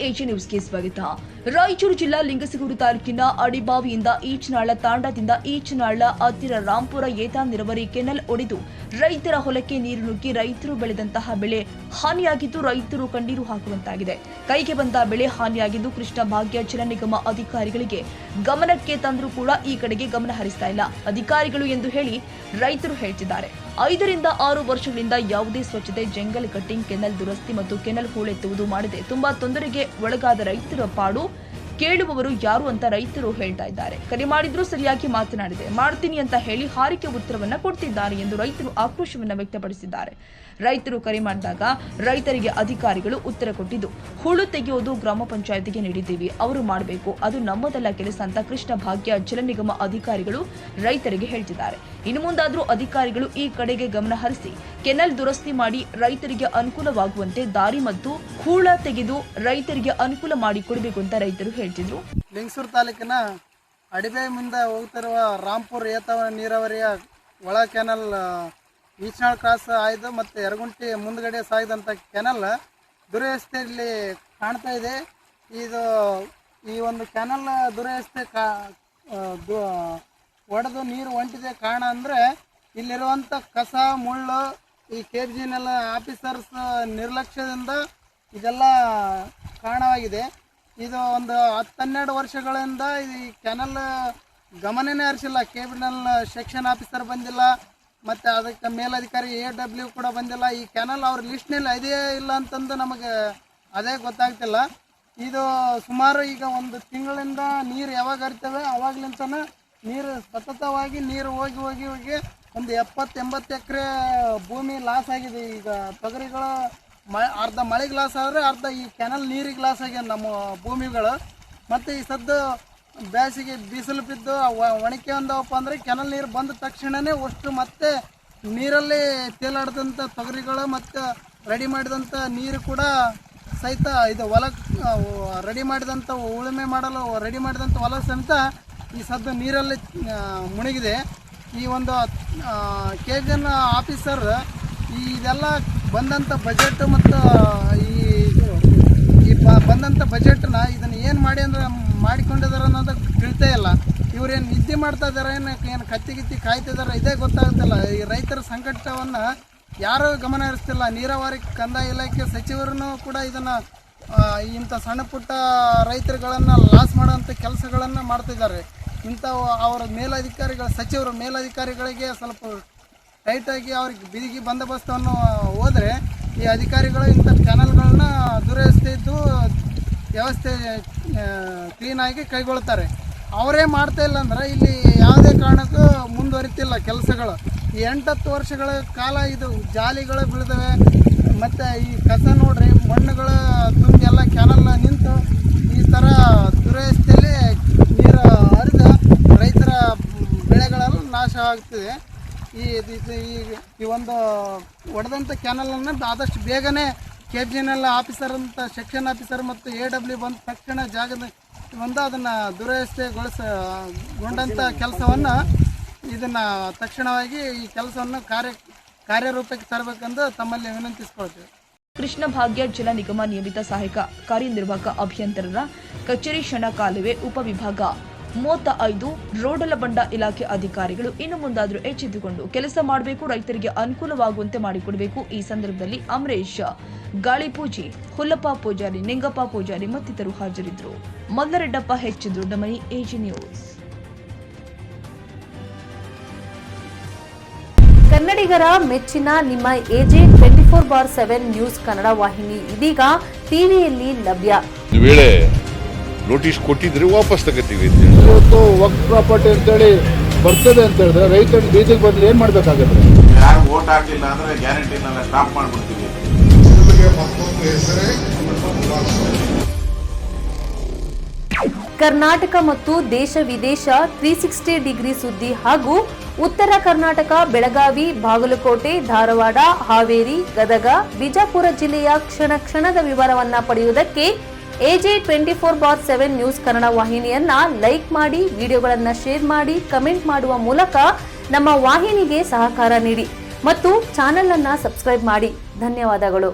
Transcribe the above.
AG ನ್ಯೂಸ್ಗೆ ಸ್ವಾಗತ. ರಾಯಚೂರು ಜಿಲ್ಲಾ ಲಿಂಗಸಗೂರು ತಾಲೂಕಿನ ಅಡಿಬಾವಿಯಿಂದ ಈಚನಾಳ ತಾಂಡದಿಂದ ಈಚನಾಳ ಹತ್ತಿರ ರಾಂಪುರ ಏತ ನೀರಾವರಿ ಕೆನಲ್ ಒಡೆದು ರೈತರ ಹೊಲಕ್ಕೆ ನೀರು ನುಗ್ಗಿ ರೈತರು ಬೆಳೆದಂತಹ ಬೆಳೆ ಹಾನಿಯಾಗಿದ್ದು ರೈತರು ಕಣ್ಣೀರು ಹಾಕುವಂತಾಗಿದೆ. ಕೈಗೆ ಬಂದ ಬೆಳೆ ಹಾನಿಯಾಗಿದ್ದು ಕೃಷ್ಣ ಭಾಗ್ಯ ಜಲ ನಿಗಮ ಅಧಿಕಾರಿಗಳಿಗೆ ಗಮನಕ್ಕೆ ತಂದರೂ ಕೂಡ ಈ ಕಡೆಗೆ ಗಮನ ಹರಿಸ್ತಾ ಇಲ್ಲ ಅಧಿಕಾರಿಗಳು ಎಂದು ಹೇಳಿ ರೈತರು ಹೇಳ್ತಿದ್ದಾರೆ. 5 ರಿಂದ 6 ವರ್ಷಗಳಿಂದ ಯಾವುದೇ ಸ್ವಚ್ಛತೆ, ಜಂಗಲ್ ಕಟ್ಟಿಂಗ್, ಕೆನಲ್ ದುರಸ್ತಿ ಮತ್ತು ಕೆನಲ್ ಹೂಳೆತ್ತುವುದು ಮಾಡದೆ ತುಂಬಾ ತೊಂದರೆಗೆ ಒಳಗಾದ ರೈತರ ಪಾಡು ಕೇಳುವವರು ಯಾರು ಅಂತ ರೈತರು ಹೇಳ್ತಾ ಇದ್ದಾರೆ. ಕರೆ ಮಾಡಿದ್ರೂ ಸರಿಯಾಗಿ ಮಾಡ್ತೀನಿ ಅಂತ ಹೇಳಿ ಹಾರಿಕೆ ಉತ್ತರವನ್ನ ಕೊಡ್ತಿದ್ದಾರೆ ಎಂದು ರೈತರು ಆಕ್ರೋಶವನ್ನ ವ್ಯಕ್ತಪಡಿಸಿದ್ದಾರೆ. ರೈತರು ಕರೆ ಮಾಡಿದಾಗ ರೈತರಿಗೆ ಅಧಿಕಾರಿಗಳು ಉತ್ತರ ಕೊಟ್ಟಿದ್ದು, ಹೂಳು ತೆಗೆಯೋದು ಗ್ರಾಮ ಪಂಚಾಯತಿಗೆ ನೀಡಿದ್ದೀವಿ, ಅವರು ಮಾಡಬೇಕು, ಅದು ನಮ್ಮದಲ್ಲ ಕೆಲಸ ಅಂತ ಕೃಷ್ಣ ಭಾಗ್ಯ ಜಲ ನಿಗಮ ಅಧಿಕಾರಿಗಳು ರೈತರಿಗೆ ಹೇಳ್ತಿದ್ದಾರೆ. ಇನ್ನು ಮುಂದಾದ್ರೂ ಅಧಿಕಾರಿಗಳು ಈ ಕಡೆಗೆ ಗಮನ ಹರಿಸಿ ಕೆನಲ್ ದುರಸ್ತಿ ಮಾಡಿ ರೈತರಿಗೆ ಅನುಕೂಲವಾಗುವಂತೆ ದಾರಿ ಮತ್ತು ಹೂಳ ತೆಗೆದು ರೈತರಿಗೆ ಅನುಕೂಲ ಮಾಡಿಕೊಡಬೇಕು ಅಂತ ರೈತರು ಹೇಳ್ತಿದ್ರು. ಲಿಂಗಸೂರು ತಾಲೂಕಿನ ಅಡಿಬಾವಿ ಮುಂದೆ ಹೋಗ್ತಿರುವ ರಾಂಪುರ ಏತ ನೀರಾವರಿಯ ಒಳ ಕೆನಲ್ ಈಚನಾಳ್ ಕ್ರಾಸ್ ಆಯ್ದು ಮತ್ತು ಯರಗುಂಟಿ ಮುಂದ್ಗಡೆ ಸಾಗಿದಂಥ ಕೆನಲ್ ದುರವಸ್ಥೆಯಲ್ಲಿ ಕಾಣ್ತಾ ಇದೆ. ಇದು ಈ ಒಂದು ಕೆನಲ್ ದುರವಸ್ಥೆ ಒಡೆದು ನೀರು ಹೊಂಟಿದೆ. ಕಾರಣ ಅಂದರೆ ಇಲ್ಲಿರುವಂಥ ಕಸ ಮುಳ್ಳು ಈ KBJNL ಆಫೀಸರ್ಸ್ ನಿರ್ಲಕ್ಷ್ಯದಿಂದ ಇದೆಲ್ಲ ಕಾರಣವಾಗಿದೆ. ಇದು ಒಂದು 10-12 ವರ್ಷಗಳಿಂದ ಈ ಕೆನಲ್ ಗಮನನೇ ಹರಿಸಿಲ್ಲ. KBJNL ಸೆಕ್ಷನ್ ಆಫೀಸರ್ ಬಂದಿಲ್ಲ, ಮತ್ತು ಅದಕ್ಕೆ ಮೇಲಧಿಕಾರಿ AW ಕೂಡ ಬಂದಿಲ್ಲ. ಈ ಕೆನಲ್ ಅವ್ರ ಲಿಸ್ಟ್ನಲ್ಲಿ ಅದೇ ಇಲ್ಲ ಅಂತಂದು ನಮಗೆ ಅದೇ ಗೊತ್ತಾಗ್ತಿಲ್ಲ. ಇದು ಸುಮಾರು ಈಗ 1 ತಿಂಗಳಿಂದ ನೀರು ಯಾವಾಗ ಹರಿತವೆ ಅವಾಗ್ಲಿಂತನ ನೀರು ಸತತವಾಗಿ ನೀರು ಹೋಗಿ ಹೋಗಿ ಹೋಗಿ ಒಂದು 70-80 ಎಕರೆ ಭೂಮಿ ಲಾಸ್ ಆಗಿದೆ. ಈಗ ತೊಗರಿಗಳು ಅರ್ಧ ಮಳೆಗೆ ಲಾಸ್ ಆದರೆ ಅರ್ಧ ಈ ಕೆನಲ್ ನೀರಿಗೆ ಲಾಸ್ ಆಗಿದೆ ನಮ್ಮ ಭೂಮಿಗಳು. ಮತ್ತು ಈ ಸದ್ದು ಬೇಸಿಗೆ ಬಿಸಿಲು ಬಿದ್ದು ಒಣಕೆ ಒಂದವಪ್ಪ ಅಂದರೆ ಕೆನಲ್ ನೀರು ಬಂದ ತಕ್ಷಣವೇ ಅಷ್ಟು ಮತ್ತೆ ನೀರಲ್ಲಿ ತೇಲಾಡಿದಂಥ ತೊಗರಿಗಳು ಮತ್ತು ರೆಡಿ ಮಾಡಿದಂಥ ನೀರು ಕೂಡ ಸಹಿತ ಇದು ಹೊಲ ರೆಡಿ ಮಾಡಿದಂಥ ಉಳುಮೆ ಮಾಡಲು ರೆಡಿ ಮಾಡಿದಂಥ ಹೊಲ ಸಹಿತ ಈ ಸದ್ದು ನೀರಲ್ಲಿ ಮುಳುಗಿದೆ. ಈ ಒಂದು KBJNL ಆಫೀಸರ್ ಇದೆಲ್ಲ ಬಂದಂಥ ಬಜೆಟ್ ಮತ್ತು ಈ ಬಂದಂಥ ಬಜೆಟ್ನ ಇದನ್ನು ಏನು ಮಾಡಿಕೊಂಡಿದ್ದಾರೆ ಅನ್ನೋದು ತಿಳಿತೇ ಇಲ್ಲ. ಇವ್ರೇನು ನಿದ್ದೆ ಮಾಡ್ತಾ ಇದ್ದಾರೆ, ಏನು ಕತ್ತಿ ಕಾಯ್ತಿದ್ದಾರೆ, ಇದೇ ಗೊತ್ತಾಗುತ್ತಿಲ್ಲ. ಈ ರೈತರ ಸಂಕಟವನ್ನು ಯಾರೂ ಗಮನ ಹರಿಸ್ತಿಲ್ಲ. ನೀರಾವರಿ ಕಂದಾಯ ಇಲಾಖೆ ಸಚಿವರೂ ಕೂಡ ಇದನ್ನು ಇಂಥ ಸಣ್ಣ ಪುಟ್ಟ ರೈತರುಗಳನ್ನು ಲಾಸ್ ಮಾಡೋಂಥ ಕೆಲಸಗಳನ್ನು ಮಾಡ್ತಿದ್ದಾರೆ. ಇಂಥ ಅವರ ಸಚಿವರು ಮೇಲಧಿಕಾರಿಗಳಿಗೆ ಸ್ವಲ್ಪ ಟೈಟಾಗಿ ಅವ್ರಿಗೆ ಬಿಗಿ ಬಂದೋಬಸ್ತನ್ನು ಹೋದರೆ ಈ ಅಧಿಕಾರಿಗಳು ಇಂಥ ಚಾನಲ್ಗಳನ್ನ ದುರವಸ್ಥೆ ಇದ್ದು ವ್ಯವಸ್ಥೆ ಕ್ಲೀನಾಗಿ ಕೈಗೊಳ್ತಾರೆ. ಅವರೇ ಮಾಡ್ತಾ ಇಲ್ಲ ಅಂದ್ರೆ ಇಲ್ಲಿ ಯಾವುದೇ ಕಾರಣಕ್ಕೂ ಮುಂದುವರಿತಿಲ್ಲ ಕೆಲಸಗಳು. ಈ 8-10 ವರ್ಷಗಳ ಕಾಲ ಇದು ಜಾಲಿಗಳು ಬೀಳ್ತವೆ. ಮತ್ತು ಈ ಕಸ ನೋಡ್ರಿ, ಮಣ್ಣುಗಳ ತುಂಬಿ ಎಲ್ಲ ಕ್ಯಾನಲ್ ನಿಂತು ಈ ಥರ ದುರವಸ್ಥೆಯಲ್ಲಿ ನೀರು ಹರಿದು ರೈತರ ಬೆಳೆಗಳೆಲ್ಲ ನಾಶ ಆಗ್ತಿದೆ. ಈ ಒಂದು ಒಡೆದಂಥ ಕ್ಯಾನಲನ್ನು ಆದಷ್ಟು ಬೇಗನೆ KBJNL ಆಫೀಸರ್ ಅಂತ ಸೆಕ್ಷನ್ ಆಫೀಸರ್ ಮತ್ತು AW ಬಂದ ತಕ್ಷಣ ಜಾಗದ ಬಂದು ಅದನ್ನು ದುರವಸ್ಥೆಗೊಂಡಂಥ ಕೆಲಸವನ್ನು ಇದನ್ನು ತಕ್ಷಣವಾಗಿ ಈ ಕೆಲಸವನ್ನು ಕಾರ್ಯರೂಪಕ್ಕೆ ತರಬೇಕೆಂದು ತಮ್ಮಲ್ಲಿ ವಿನಂತಿಸಿಕೊಳ್ತೇವೆ. ಕೃಷ್ಣ ಭಾಗ್ಯ ಜಲ ನಿಗಮ ನಿಯಮಿತ ಸಹಾಯಕ ಕಾರ್ಯನಿರ್ವಾಹಕ ಅಭಿಯಂತರರ ಕಚೇರಿ ಶಣ ಕಾಲುವೆ ಉಪವಿಭಾಗ 35 ರೋಡಲಬಂಡ ಇಲಾಖೆ ಅಧಿಕಾರಿಗಳು ಇನ್ನು ಮುಂದಾದರೂ ಎಚ್ಚೆತ್ತುಕೊಂಡು ಕೆಲಸ ಮಾಡಬೇಕು, ರೈತರಿಗೆ ಅನುಕೂಲವಾಗುವಂತೆ ಮಾಡಿಕೊಡಬೇಕು. ಈ ಸಂದರ್ಭದಲ್ಲಿ ಅಮರೇಶ್ ಗಾಳಿಪೂಜಿ, ಹುಲ್ಲಪ್ಪ ಪೂಜಾರಿ, ನಿಂಗಪ್ಪ ಪೂಜಾರಿ ಮತ್ತಿತರರು ಹಾಜರಿದ್ದರು. ಮಲ್ಲರೆಡ್ಡಪ್ಪ ಹೆಚ್ಚು ದೊಡ್ಡಮನಿ, ಎಜಿ ನ್ಯೂಸ್. ಕನ್ನಡಿಗರ ಮೆಚ್ಚಿನ ನಿಮ್ಮ AJ 24/7 ನ್ಯೂಸ್ ಕನ್ನಡ ವಾಹಿನಿ ಇದೀಗ ಟಿವಿಯಲ್ಲಿ ಲಭ್ಯ. ನೋಟಿಸ್ ಕೊಟ್ಟಿದ್ರೆ ವಾಪಸ್ ತಗೋತೀವಿ. ಇವತ್ತು ವಕ್ಫ್ ಪ್ರಾಪರ್ಟಿ ಅಂತೇಳಿ ಬರ್ತದೆ ಅಂತ ಹೇಳಿದ್ರೆ ರೈತರು ಬೀದಿಗೆ ಬಂದ್ರೆ ಏನ್ ಮಾಡ್ಬೇಕಾಗುತ್ತೆ? ಯಾರು ವೋಟ್ ಹಾಕಿಲ್ಲ ಅಂದ್ರೆ ಗ್ಯಾರಂಟಿನೆಲ್ಲ ಸ್ಟಾಪ್ ಮಾಡ್ಬಿಡ್ತೀವಿ. ಕರ್ನಾಟಕ ಮತ್ತು ದೇಶ ವಿದೇಶ 360 ಡಿಗ್ರಿ ಸುದ್ದಿ ಹಾಗೂ ಉತ್ತರ ಕರ್ನಾಟಕ, ಬೆಳಗಾವಿ, ಬಾಗಲಕೋಟೆ, ಧಾರವಾಡ, ಹಾವೇರಿ, ಗದಗ, ಬಿಜಾಪುರ ಜಿಲ್ಲೆಯ ಕ್ಷಣದ ವಿವರವನ್ನ ಪಡೆಯುವುದಕ್ಕೆ AJ 24/7 ನ್ಯೂಸ್ ಕನ್ನಡ ವಾಹಿನಿಯನ್ನ ಲೈಕ್ ಮಾಡಿ, ವಿಡಿಯೋಗಳನ್ನ ಶೇರ್ ಮಾಡಿ, ಕಮೆಂಟ್ ಮಾಡುವ ಮೂಲಕ ನಮ್ಮ ವಾಹಿನಿಗೆ ಸಹಕಾರ ನೀಡಿ ಮತ್ತು ಚಾನೆಲ್ ಅನ್ನ ಸಬ್ಸ್ಕ್ರೈಬ್ ಮಾಡಿ. ಧನ್ಯವಾದಗಳು.